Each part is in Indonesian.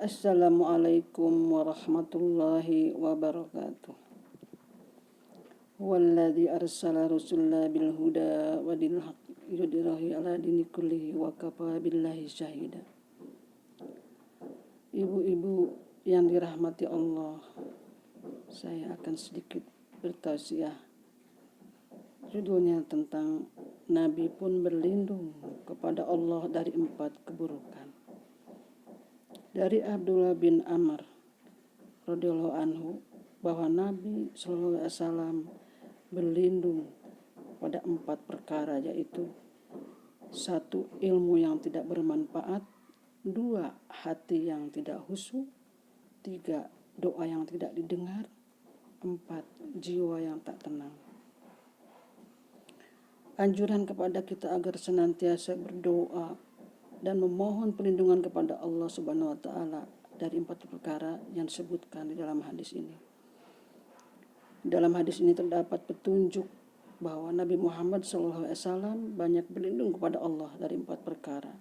Assalamualaikum warahmatullahi wabarakatuh. Walladzi arsala rasulahu bil huda wa dinil haqq yudhhirahu ala dini kullihi wa kafa billahi syahida. Ibu-ibu yang dirahmati Allah, saya akan sedikit bertausiah. Judulnya tentang Nabi pun berlindung kepada Allah dari 4 keburukan. Dari Abdullah bin Amr radhiyallahu anhu bahwa Nabi sallallahu alaihi wasallam berlindung pada 4 perkara, yaitu 1. Ilmu yang tidak bermanfaat, 2. Hati yang tidak khusyuk, 3. Doa yang tidak didengar, 4. Jiwa yang tak tenang. Anjuran kepada kita agar senantiasa berdoa dan memohon perlindungan kepada Allah Subhanahu wa taala dari 4 perkara yang disebutkan di dalam hadis ini. Dalam hadis ini terdapat petunjuk bahwa Nabi Muhammad SAW banyak berlindung kepada Allah dari 4 perkara.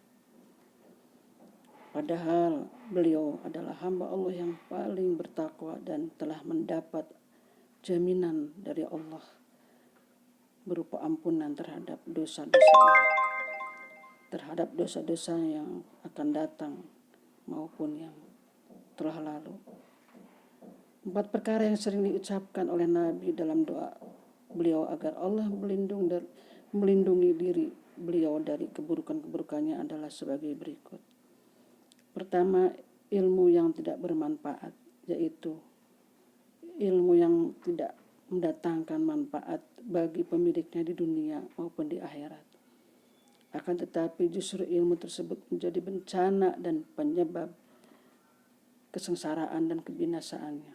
Padahal beliau adalah hamba Allah yang paling bertakwa dan telah mendapat jaminan dari Allah berupa ampunan terhadap dosa-dosa yang akan datang maupun yang telah lalu. 4 perkara yang sering diucapkan oleh Nabi dalam doa beliau agar Allah melindungi diri beliau dari keburukan-keburukannya adalah sebagai berikut. Pertama, ilmu yang tidak bermanfaat, yaitu ilmu yang tidak mendatangkan manfaat bagi pemiliknya di dunia maupun di akhirat. Akan tetapi justru ilmu tersebut menjadi bencana dan penyebab kesengsaraan dan kebinasaannya.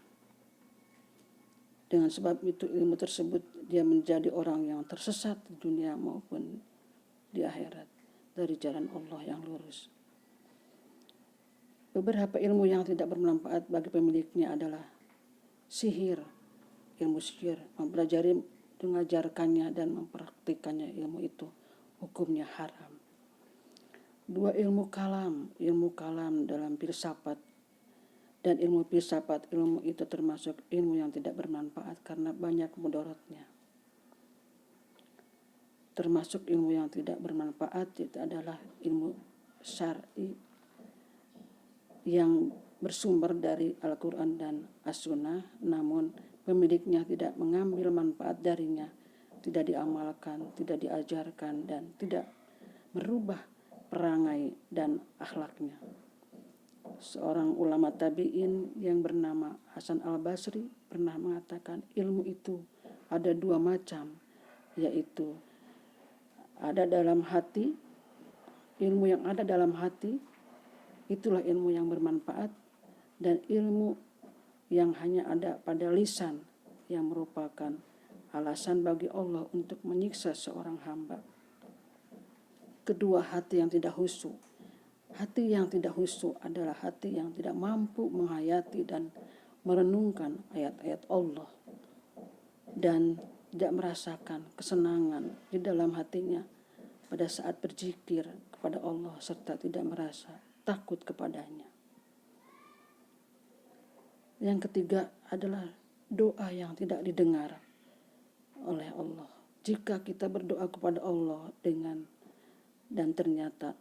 Dengan sebab itu ilmu tersebut dia menjadi orang yang tersesat di dunia maupun di akhirat dari jalan Allah yang lurus. Beberapa ilmu yang tidak bermanfaat bagi pemiliknya adalah sihir, ilmu sihir, mempelajari, mengajarkannya dan mempraktikannya ilmu itu hukumnya haram. 2. Ilmu kalam dalam filsafat dan ilmu filsafat. Ilmu itu termasuk ilmu yang tidak bermanfaat karena banyak mudaratnya. Termasuk ilmu yang tidak bermanfaat itu adalah ilmu syar'i yang bersumber dari Al-Quran dan As-Sunnah, namun pemiliknya tidak mengambil manfaat darinya, tidak diamalkan, tidak diajarkan, dan tidak merubah perangai dan akhlaknya. Seorang ulama tabi'in yang bernama Hasan al-Basri pernah mengatakan ilmu itu ada 2 macam, yaitu ada dalam hati. Ilmu yang ada dalam hati itulah ilmu yang bermanfaat, dan ilmu yang hanya ada pada lisan yang merupakan alasan bagi Allah untuk menyiksa seorang hamba. Kedua, hati yang tidak khusyuk. Hati yang tidak khusyuk adalah hati yang tidak mampu menghayati dan merenungkan ayat-ayat Allah dan tidak merasakan kesenangan di dalam hatinya pada saat berzikir kepada Allah serta tidak merasa takut kepadanya. Yang ketiga adalah doa yang tidak didengar oleh Allah. Jika kita berdoa kepada Allah dan ternyata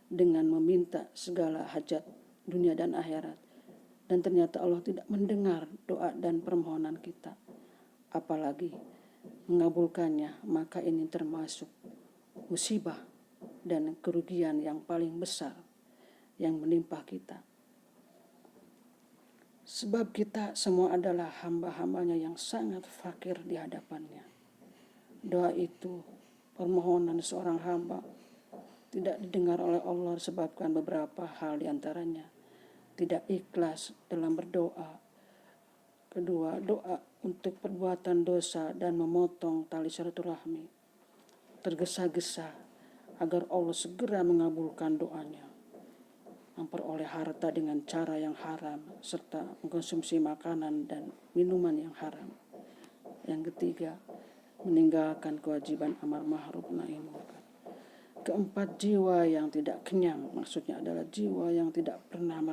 dengan meminta segala hajat dunia dan akhirat, dan ternyata Allah tidak mendengar doa dan permohonan kita, apalagi mengabulkannya, maka ini termasuk musibah dan kerugian yang paling besar yang menimpa kita. Sebab kita semua adalah hamba-hambanya yang sangat fakir di hadapannya. Doa itu, permohonan seorang hamba, tidak didengar oleh Allah disebabkan beberapa hal diantaranya. Tidak ikhlas dalam berdoa. Kedua, doa untuk perbuatan dosa dan memotong tali silaturahmi. Tergesa-gesa agar Allah segera mengabulkan doanya. Memperoleh harta dengan cara yang haram serta mengkonsumsi makanan dan minuman yang haram. Yang ketiga, meninggalkan kewajiban amar ma'ruf nahi munkar. Keempat, jiwa yang tidak kenyang, maksudnya adalah jiwa yang tidak pernah